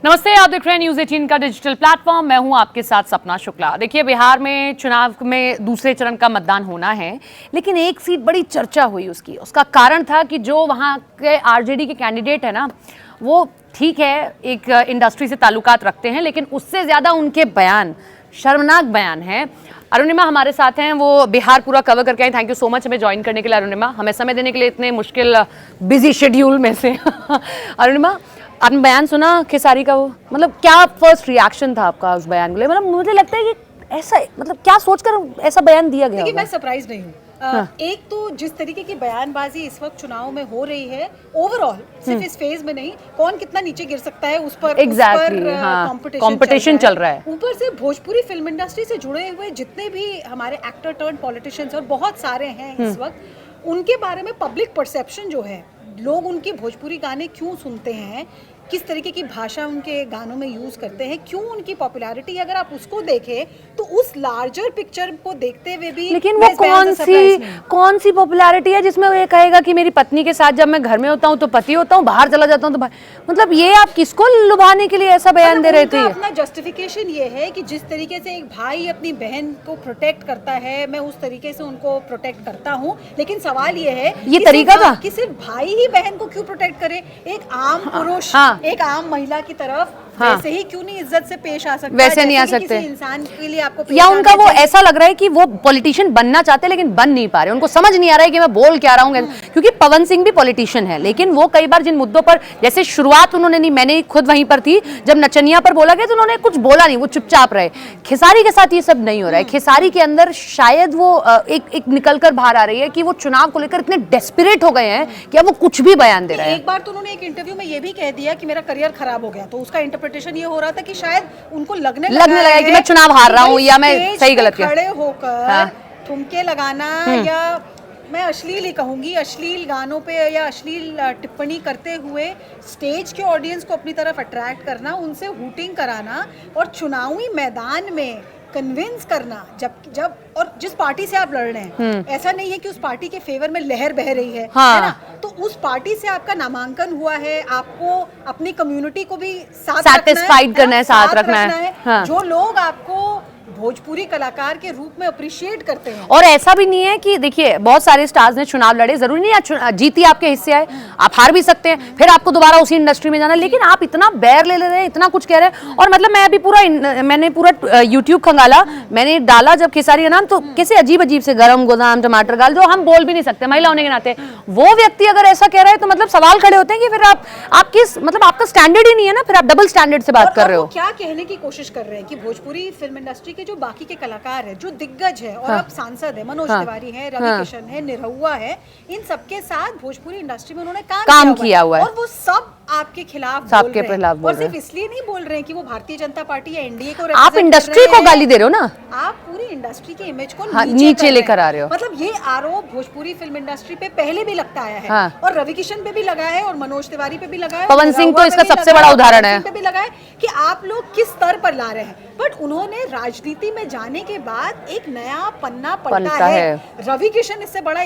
नमस्ते, आप देख रहे हैं न्यूज 18 का डिजिटल प्लेटफॉर्म। मैं हूं आपके साथ सपना शुक्ला। देखिए, बिहार में चुनाव में दूसरे चरण का मतदान होना है, लेकिन एक सीट बड़ी चर्चा हुई उसकी। उसका कारण था कि जो वहां के आरजेडी के कैंडिडेट है ना, वो ठीक है एक इंडस्ट्री से ताल्लुकात रखते हैं, लेकिन उससे ज्यादा उनके बयान शर्मनाक बयान है। अरुणिमा हमारे साथ हैं, वो बिहार पूरा कवर करके आए। थैंक यू सो मच हमें ज्वाइन करने के लिए अरुणिमा, हमें समय देने के लिए इतने मुश्किल बिजी शेड्यूल में से। अरुणिमा, आपने बयान सुना खेसारी का? वो मतलब क्या फर्स्ट रिएक्शन था आपका उस बयान को? मतलब मुझे लगता है कि ऐसा मतलब क्या सोचकर ऐसा बयान दिया गया? देखिए, मैं सरप्राइज नहीं हूँ। एक तो जिस तरीके की बयानबाजी इस वक्त चुनाव में हो रही है, ओवरऑल सिर्फ इस फेज में नहीं, कौन कितना नीचे गिर सकता है उस पर कंपटीशन चल रहा है। ऊपर से भोजपुरी फिल्म इंडस्ट्री से जुड़े हुए जितने भी हमारे एक्टर टर्न पॉलिटिशियंस और बहुत सारे हैं इस वक्त, उनके बारे में पब्लिक परसेप्शन जो है, लोग उनके भोजपुरी गाने क्यों सुनते हैं, किस तरीके की भाषा उनके गानों में यूज करते हैं, क्यों उनकी पॉपुलैरिटी, अगर आप उसको देखें तो उस लार्जर पिक्चर को देखते हुए भी, लेकिन वो कौन सी पॉपुलैरिटी है जिसमें वो ये कहेगा कि मेरी पत्नी के साथ जब मैं घर में होता हूँ तो पति होता हूँ, बाहर चला जाता हूँ तो मतलब ये आप किसको लुभाने के लिए ऐसा बयान दे रहे थे? अपना जस्टिफिकेशन ये है कि जिस तरीके से एक भाई अपनी बहन को प्रोटेक्ट करता है, मैं उस तरीके से उनको प्रोटेक्ट करता हूँ। लेकिन सवाल ये है, ये तरीका था कि सिर्फ भाई ही बहन को क्यों प्रोटेक्ट करे? एक आम पुरुष एक आम महिला की तरफ वैसे ही क्यों नहीं इज्जत से पेश आ सकता? वैसे नहीं आ सकते इंसान के लिए आपको, या उनका वो ऐसा लग रहा है कि वो पॉलिटिशियन बनना चाहते हैं लेकिन बन नहीं पा रहे, उनको समझ नहीं आ रहा है कि मैं बोल क्या रहा हूँ। क्योंकि पवन सिंह भी पॉलिटिशियन है, लेकिन वो कई बार जिन मुद्दों पर, जैसे शुरुआत उन्होंने नहीं, मैंने खुद वहीं पर थी जब नचनिया पर बोला गया तो उन्होंने कुछ बोला नहीं, वो चुपचाप रहे। खेसारी के साथ ये सब नहीं हो रहा है। खेसारी के अंदर शायद वो एक निकल कर बाहर आ रही है कि वो चुनाव को लेकर इतने डेस्परेट हो गए हैं कि अब वो कुछ भी बयान दे रहे हैं। एक बार तो उन्होंने एक इंटरव्यू में ये भी कह दिया कि मेरा करियर खराब हो गया, तो उसका इंटरप्रिटेशन ये हो रहा था कि शायद उनको लगने लगा कि मैं चुनाव हार रहा हूँ या मैं सही गलत किया। खड़े होकर ठुमके लगाना, या मैं अश्लील ही कहूंगी, अश्लील गानों पे या अश्लील टिप्पणी करते हुए स्टेज के ऑडियंस को अपनी तरफ अट्रैक्ट करना, उनसे हूटिंग कराना और चुनावी मैदान में कन्विंस करना, जब और जिस पार्टी से आप लड़ रहे हैं, ऐसा नहीं है कि उस पार्टी के फेवर में लहर बह रही है, है ना? तो उस पार्टी से आपका नामांकन हुआ है, आपको अपनी कम्युनिटी को भी सैटिस्फाइड करना है, साथ रखना है। जो लोग आपको भोजपुरी कलाकार के रूप में अप्रिशिएट करते हैं। और ऐसा भी नहीं है कि देखिए बहुत सारे स्टार्स ने चुनाव लड़े, जरूरी नहीं है जीती आपके हिस्से आए, आप हार भी सकते हैं, फिर आपको दोबारा उसी इंडस्ट्री में जाना। लेकिन आप इतना बैर ले रहे हैं, इतना कुछ कह रहे हैं। और मतलब मैं अभी मैंने पूरा यूट्यूब खंगाला, मैंने डाला जब खेसारी का नाम, तो कैसे अजीब अजीब से गरम गोदाम टमाटर गाल, जो हम बोल भी नहीं सकते महिला होने के नाते, वो व्यक्ति अगर ऐसा कह रहा है तो मतलब सवाल खड़े होते हैं कि फिर आप किस, मतलब आपका स्टैंडर्ड ही नहीं है ना, फिर आप डबल स्टैंडर्ड से बात कर रहे हो। क्या कहने की कोशिश कर रहे हैं कि भोजपुरी फिल्म इंडस्ट्री के जो बाकी के कलाकार है, जो दिग्गज है और अब सांसद है, मनोज तिवारी है, रवि किशन है, निरहुआ है, इन सबके साथ भोजपुरी इंडस्ट्री में उन्होंने काम किया हुआ है। और वो सब आपके खिलाफ बोल रहे हैं। और सिर्फ इसलिए नहीं बोल रहे हैं कि वो भारतीय जनता पार्टी या एनडीए को, आप इंडस्ट्री को गाली दे रहे हो ना, आप पूरी इंडस्ट्री के इमेज को नीचे लेकर आ रहे हो। मतलब ये आरोप भोजपुरी फिल्म इंडस्ट्री पे पहले भी लगता आया है, और रवि किशन पे भी लगा है, और मनोज तिवारी पे भी लगा है, पवन सिंह तो इसका सबसे बड़ा उदाहरण है, पे भी लगा है कि आप लोग किस स्तर पर ला रहे हैं। बट उन्होंने राजनीति में जाने के बाद एक नया पन्ना पलटा है। रवि किशन इससे बड़ा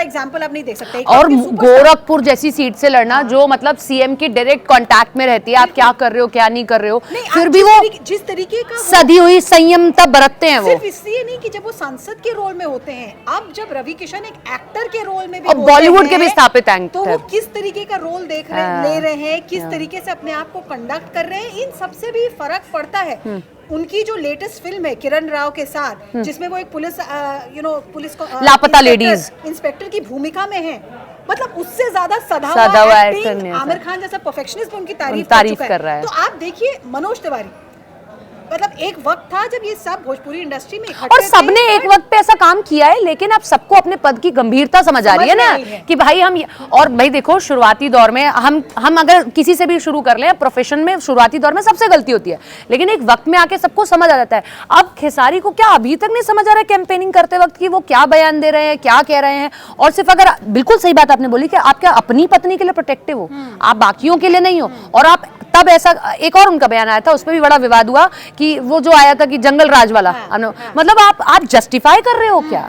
एग्जाम्पल आप नहीं देख सकते। और गोरखपुर जैसी सीट से लड़ना, जो मतलब सीएम के डायरेक्ट कांटेक्ट में रहती है, आप क्या कर रहे हो क्या नहीं कर रहे हो, फिर भी वो जिस तरीके का सदी हुई संयमता बरतते हैं। वो सिर्फ इसलिए नहीं कि जब वो सांसद के रोल में होते हैं, अब जब रवि किशन एक एक्टर के रोल में भी और बॉलीवुड के भी स्थापित एक्टर, तो वो किस तरीके का रोल ले रहे हैं, किस तरीके से अपने आप को कंडक्ट कर रहे हैं, इन सबसे भी फर्क पड़ता है। उनकी जो लेटेस्ट फिल्म है किरण राव के साथ, जिसमें वो एक पुलिस को लापता लेडीज इंस्पेक्टर की भूमिका में है, मतलब उससे ज्यादा सदा एक्टिंग आमिर खान जैसा परफेक्शनिस्ट उनकी तारीफ कर रहा है। तो आप देखिए मनोज तिवारी, मतलब एक वक्त था जब ये सब भोजपुरी इंडस्ट्री में इकट्ठे और सबने एक वक्त पे ऐसा काम किया है, लेकिन अब सबको अपने पद की गंभीरता समझ आ रही है ना कि भाई हम, और भाई देखो शुरुआती दौर में हम अगर किसी से भी शुरू कर लें प्रोफेशन में, शुरुआती दौर में सबसे गलती होती है, लेकिन एक वक्त में आके सबको समझ आ जाता है। अब खेसारी को क्या अभी तक नहीं समझ आ रहा है कैंपेनिंग करते वक्त कि वो क्या बयान दे रहे हैं, क्या कह रहे हैं? और सिर्फ अगर बिल्कुल सही बात आपने बोली कि आप क्या अपनी पत्नी के लिए प्रोटेक्टिव हो, आप बाकियों के लिए नहीं हो, और आप तब ऐसा एक और उनका बयान आया था, उस पर भी बड़ा विवाद हुआ कि वो जो आया था कि जंगल राज वाला, मतलब आप जस्टिफाई कर रहे हो क्या?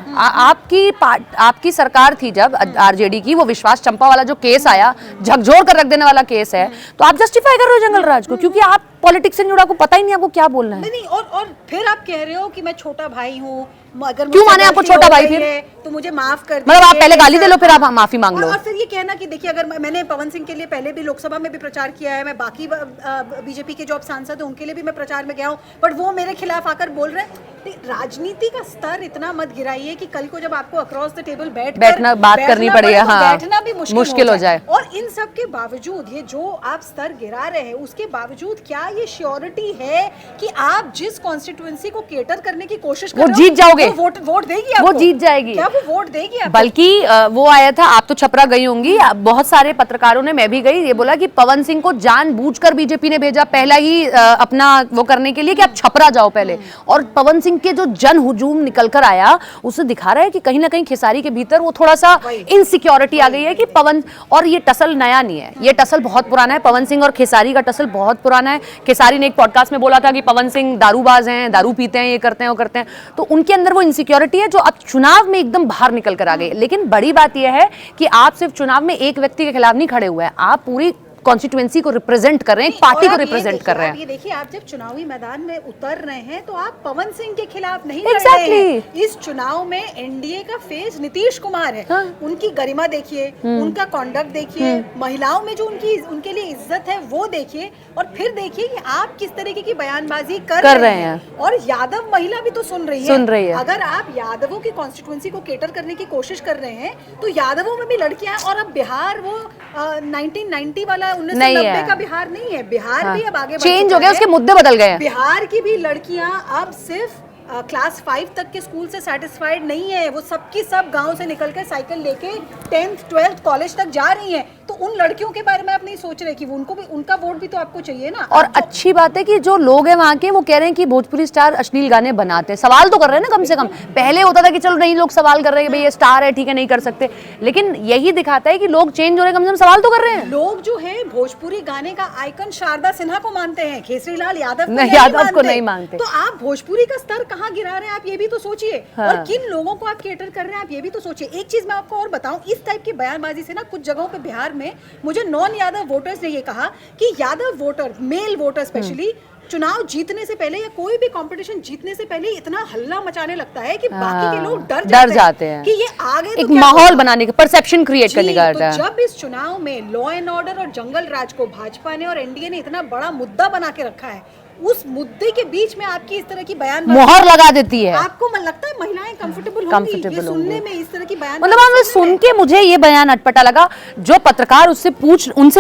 आपकी सरकार थी जब आरजेडी की, वो विश्वास चंपा वाला जो केस आया, झकझोर कर रख देने वाला केस है, तो आप जस्टिफाई कर रहे हो जंगल राज को, क्योंकि आप पॉलिटिक्स से जुड़ा, आपको पता ही नहीं आपको क्या बोलना है। नहीं, और फिर आप कह रहे हो कि मैं छोटा भाई हूँ, अगर क्यों माने आपको छोटा भाई? फिर तो मुझे माफ कर मतलब आप पहले गाली दे लो, फिर आप माफी मांग लो। और फिर ये कहना कि देखिए, अगर मैंने पवन सिंह के लिए पहले भी लोकसभा में भी प्रचार किया है, मैं बाकी बीजेपी के जो सांसद है उनके लिए भी मैं प्रचार में गया हूँ, बट वो मेरे खिलाफ आकर बोल रहे हैं। राजनीति का स्तर इतना मत गिराइए कि कल को जब आपको अक्रॉस द टेबल बैठना बात करनी पड़े, हाँ, बैठना भी मुश्किल हो जाए। और इन सब के बावजूद ये जो आप स्तर गिरा रहे हैं, उसके बावजूद क्या ये श्योरिटी है कि आप जिस कॉन्स्टिट्यूएंसी को केटर करने की कोशिश कर रहे हो वो जीत जाओगे? वोट देगी आपको? वो जीत जाएगी। क्या वो वोट देगी आपको? बल्कि वो आया था, आप तो छपरा गई होंगी, बहुत सारे पत्रकारों ने, मैं भी गई, ये बोला कि पवन सिंह को जानबूझकर बीजेपी ने भेजा पहला ही अपना वो करने के लिए कि आप छपरा जाओ पहले। और पवन सिंह के जो जन हुजूम निकल कर आया, उससे दिखा रहा है कि कहीं ना कहीं खेसारी के भीतर वो थोड़ा सा इनसिक्योरिटी आ गई है कि पवन, और ये टसल नया नहीं है, ये टसल बहुत पुराना है। पवन सिंह और खेसारी का टसल बहुत पुराना है। खेसारी ने एक पॉडकास्ट में बोला था कि पवन सिंह दारूबाज हैं, दारू पीते हैं, ये करते हैं, वो करते हैं, तो उनके अंदर वो इनसिक्योरिटी है जो अब चुनाव में एकदम बाहर निकल कर आ गई। लेकिन बड़ी बात यह है कि आप सिर्फ चुनाव में एक व्यक्ति के खिलाफ नहीं खड़े हुए हैं, आप पूरी कॉन्स्टिट्यूएंसी को रिप्रेजेंट कर रहे हैं, एक पार्टी को रिप्रेजेंट कर रहे हैं। ये देखिए, आप जब चुनावी मैदान में उतर रहे हैं तो आप पवन सिंह के खिलाफ नहीं लड़ रहे हैं। इस चुनाव में एनडीए का फेस नीतीश कुमार है। उनकी गरिमा देखिए, उनका कॉन्डक्ट देखिए, महिलाओं में जो उनके लिए इज्जत है वो देखिए, और फिर देखिए कि आप किस तरीके की बयानबाजी कर रहे हैं। और यादव महिला भी तो सुन रही है। अगर आप यादवों की कॉन्स्टिट्यूएंसी को केटर करने की कोशिश कर रहे हैं तो यादवों में भी लड़कियां, और अब बिहार वो 1990 वाला 1990 का बिहार नहीं है। बिहार भी अब आगे चेंज हो गया, उसके मुद्दे बदल गए हैं। बिहार की भी लड़कियां अब सिर्फ क्लास 5 तक के स्कूल से सेटिस्फाइड नहीं है, वो सबकी सब गांव से निकलकर साइकिल लेके 10th 12th कॉलेज तक जा रही हैं। तो उन लड़कियों के बारे में आप नहीं सोच रहे कि उनको भी, उनका वोट भी तो आपको चाहिए ना। और अच्छी बात है कि जो लोग हैं वहां के, वो कह रहे हैं कि भोजपुरी स्टार अश्लील गाने बनाते हैं, सवाल तो कर रहे हैं ना, कम से कम। पहले होता था कि चलो नहीं, लोग सवाल कर रहे हैं भाई ये स्टार है, ठीक है, नहीं कर सकते, लेकिन यही दिखाता है कि लोग चेंज हो रहे हैं, कम से कम सवाल तो कर रहे हैं। लोग जो है भोजपुरी गाने का आइकन शारदा सिन्हा को मानते हैं, केसरी लाल यादव को नहीं मानते। तो आप भोजपुरी का स्तर कहाँ गिरा रहे हैं, आप ये भी तो सोचिए। और किन लोगों को आप केटर कर रहे हैं, आप ये भी तो सोचिए। एक चीज मैं आपको और बताऊं, इस टाइप की बयानबाजी से ना कुछ जगहों पे बिहार में मुझे नॉन यादव वोटर्स ने ये कहा कि Yadav voter, male voter specially, चुनाव जीतने से पहले या कोई भी कंपटीशन जीतने से पहले इतना हल्ला मचाने लगता है कि बाकी के लोग डर जाते हैं कि ये आगे एक माहौल बनाने का, परसेप्शन क्रिएट करने का। तो जब इस चुनाव में लॉ एंड ऑर्डर और जंगल राज को भाजपा ने और एनडीए ने इतना बड़ा मुद्दा बना के रखा है, उस मुद्दे के बीच में आपकी इस तरह की बयान मोहर लगा देती है। आपको लगता है महिलाएं कंफर्टेबल होंगी ये सुनने में, इस तरह की बयान? मतलब हमें सुन के मुझे ये बयान अटपटा लगा। जो पत्रकार उनसे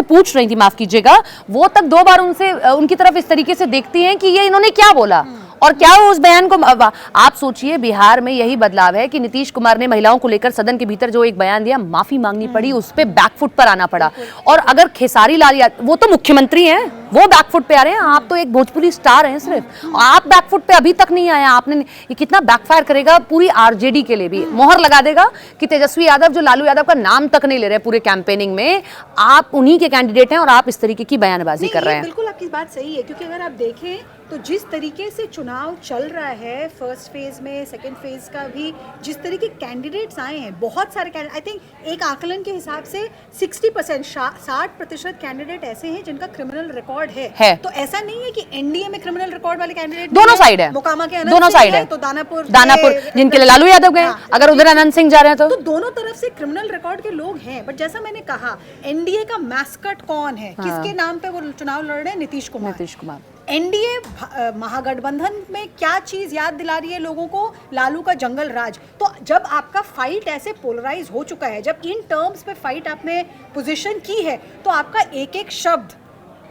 पूछ रही थी, माफ कीजिएगा, वो तक 2 बार उनकी तरफ इस तरीके से देखती हैं कि ये इन्होंने क्या बोला और क्या उस बयान को। आप सोचिए, बिहार में यही बदलाव है कि नीतीश कुमार ने महिलाओं को लेकर सदन के भीतर जो एक बयान दिया, माफी मांगनी पड़ी, उस पे बैकफुट पर आना पड़ा। और अगर खेसारी लाल यादव, वो तो मुख्यमंत्री हैं, वो बैकफुट पे आ रहे हैं, आप तो एक भोजपुरी स्टार हैं सिर्फ, आप बैकफुट पे अभी तक नहीं आया। आपने ये कितना बैकफायर करेगा पूरी आरजेडी के लिए भी, मोहर लगा देगा कि तेजस्वी यादव जो लालू यादव का नाम तक नहीं ले रहे पूरे कैंपेनिंग में, आप उन्हीं के कैंडिडेट हैं और आप इस तरीके की बयानबाजी कर रहे हैं। बिल्कुल आपकी बात सही है, क्योंकि अगर आप देखें तो जिस तरीके से चुनाव चल रहा है, फर्स्ट फेज में, सेकंड फेज का भी, जिस तरीके कैंडिडेट्स आए हैं, बहुत सारे कैंडिडेट, आई थिंक एक आकलन के हिसाब से 60%, 60% कैंडिडेट ऐसे हैं जिनका क्रिमिनल रिकॉर्ड है। तो ऐसा नहीं है कि एनडीए में क्रिमिनल रिकॉर्ड वाले कैंडिडेट दोनों साइड है, मोकामा के दोनों साइड है, तो दानापुर जिनके लिए लालू यादव गए, अगर उधर अनंत सिंह जा रहे हैं तो दोनों तरफ से क्रिमिनल रिकॉर्ड के लोग हैं। बट जैसा मैंने कहा, एनडीए का मैस्कट कौन है, किसके नाम पे वो चुनाव लड़ रहे हैं? नीतीश कुमार। एनडीए महागठबंधन में क्या चीज याद दिला रही है लोगों को? लालू का जंगल राज। तो जब आपका फाइट ऐसे पोलराइज हो चुका है, जब इन टर्म्स पे फाइट आपने पोजीशन की है, तो आपका एक एक शब्द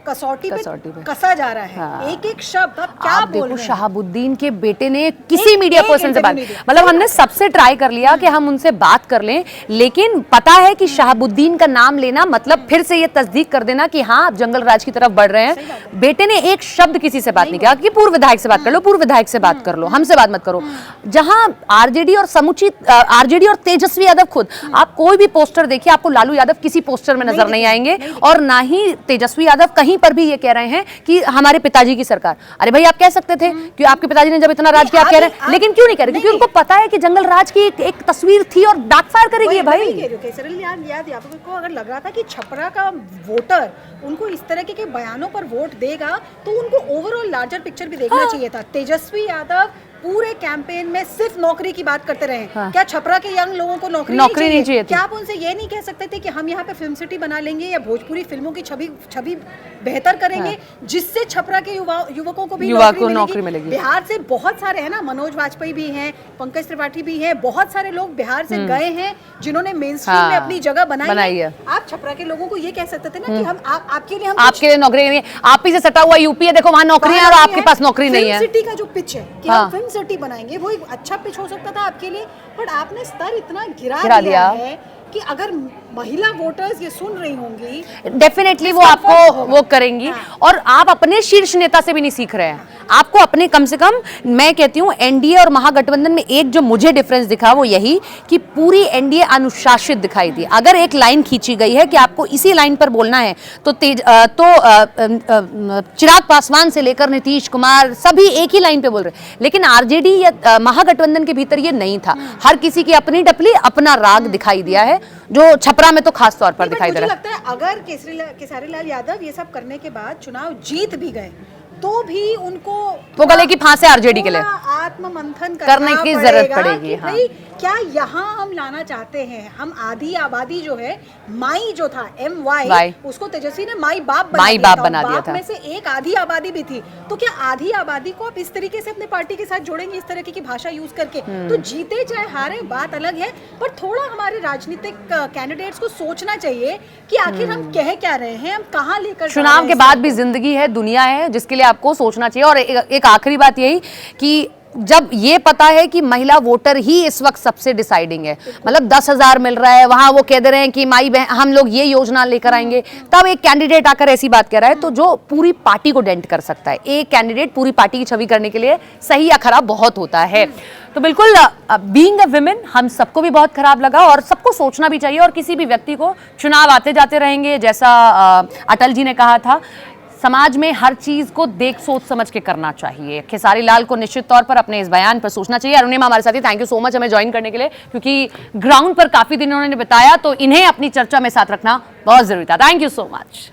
कसौटी पे कसा जा रहा है। हाँ। एक एक शब्द आप क्या बोल रहे हैं? शहाबुद्दीन के बेटे ने किसी मीडिया पर्सन से बात, मतलब हमने सबसे ट्राई कर लिया कि हम उनसे बात कर लें, लेकिन पता है कि शहाबुद्दीन का नाम लेना मतलब फिर से ये तस्दीक कर देना कि हाँ आप जंगल राज की तरफ बढ़ रहे हैं। बेटे ने एक शब्द किसी से बात नहीं किया कि पूर्व विधायक से बात कर लो, पूर्व विधायक से बात कर लो, हमसे बात मत करो। जहां आरजेडी और समुचित आरजेडी और तेजस्वी यादव खुद, आप कोई भी पोस्टर देखिए, आपको लालू यादव किसी पोस्टर में नजर नहीं आएंगे और ना ही तेजस्वी यादव कहीं वहीं पर भी ये कह रहे हैं कि हमारे पिताजी की सरकार। अरे भाई आप कह सकते थे कि आपके पिताजी ने जब इतना राज किया, आप कह रहे हैं, लेकिन क्यों नहीं कह रहे? क्योंकि उनको पता है कि जंगल राज की एक तस्वीर थी और बैकफायर करेगी भाई। केसरीलाल यादव को अगर लग रहा था कि छपरा का वोटर उनको इस तरह के बयानों पर वोट देगा, तो उनको ओवरऑल लार्जर पिक्चर भी देखना चाहिए था। तेजस्वी यादव पूरे कैंपेन में सिर्फ नौकरी की बात करते रहे। क्या छपरा के यंग लोगों को नौकरी नहीं चाहिए? क्या आप उनसे ये नहीं कह सकते थे कि हम यहाँ पे फिल्म सिटी बना लेंगे या भोजपुरी फिल्मों की छवि बेहतर करेंगे, जिससे छपरा के युवकों को भी नौकरी मिलेगी? बिहार से बहुत सारे हैं ना, मनोज वाजपेयी भी हैं, पंकज त्रिपाठी भी हैं, बहुत सारे लोग बिहार से गए हैं जिन्होंने मेन स्ट्रीम में अपनी जगह बनाई है। आप छपरा के लोगों को ये कह सकते थे ना कि हम आपके लिए नौकरी नहीं है। आप ही से सटा हुआ यूपी है, देखो वहाँ नौकरी है और आपके पास नौकरी नहीं है। सिटी का जो पिच है कि हम फिल्म सिटी बनाएंगे, वो एक अच्छा पिच हो सकता था आपके लिए, बट आपने स्तर इतना गिरा दिया है कि अगर महिला वोटर्स ये सुन रही होंगी, डेफिनेटली वो आपको वो करेंगी। और आप अपने शीर्ष नेता से भी नहीं सीख रहे हैं। आपको अपने, कम से कम मैं कहती हूँ, एनडीए और महागठबंधन में एक जो मुझे डिफरेंस दिखा वो यही कि पूरी एनडीए अनुशासित दिखाई दी। अगर एक लाइन खींची गई है कि आपको इसी लाइन पर बोलना है, तो चिराग पासवान से लेकर नीतीश कुमार सभी एक ही लाइन पे बोल रहे। लेकिन आरजेडी या महागठबंधन के भीतर ये नहीं था। हर किसी की अपनी डपली, अपना राग दिखाई दिया है, जो छपरा में तो खास तौर पर दिखाई दे रहा है। मुझे लगता है अगर केसरीलाल यादव ये सब करने के बाद चुनाव जीत भी गए, तो भी उनको वो गले की फांस है आरजेडी के लिए, आत्म मंथन करने की जरूरत पड़ेगी। हाँ। भाई क्या यहाँ हम लाना चाहते हैं? हम आधी आबादी जो है, माई जो था MY, उसको तेजस्वी ने माई बाप बना दिया था। में से एक आधी आबादी भी थी। तो क्या आधी आबादी को आप इस तरीके से अपने पार्टी के साथ जोड़ेंगे, इस तरह की भाषा यूज करके? तो जीते चाहे हारे बात अलग है, पर थोड़ा हमारे राजनीतिक कैंडिडेट्स को सोचना चाहिए कि आखिर हम कह क्या रहे हैं, हम कहाँ लेकर चुनाव के बाद भी जिंदगी है, दुनिया है, जिसके लिए आपको सोचना चाहिए। और एक आखिरी बात यही कि जब ये पता है कि महिला वोटर ही इस वक्त सबसे डिसाइडिंग है, मतलब 10,000 मिल रहा है, वहां वो कह दे रहे हैं कि माई बहन हम लोग ये योजना लेकर आएंगे, तब एक कैंडिडेट आकर ऐसी बात कह रहा है, तो जो पूरी पार्टी को डेंट कर सकता है। एक कैंडिडेट पूरी पार्टी की छवि करने के लिए सही या खराब बहुत होता है। तो बिल्कुल बीइंग अ विमेन हम सबको भी बहुत खराब लगा और सबको सोचना भी चाहिए। और किसी भी व्यक्ति को, चुनाव आते जाते रहेंगे, जैसा अटल जी ने कहा था, समाज में हर चीज को देख सोच समझ के करना चाहिए। खेसारी लाल को निश्चित तौर पर अपने इस बयान पर सोचना चाहिए। अरुणिमा हमारे साथ ही, थैंक यू सो मच हमें ज्वाइन करने के लिए, क्योंकि ग्राउंड पर काफी दिन उन्होंने बताया, तो इन्हें अपनी चर्चा में साथ रखना बहुत जरूरी था। Thank you so much.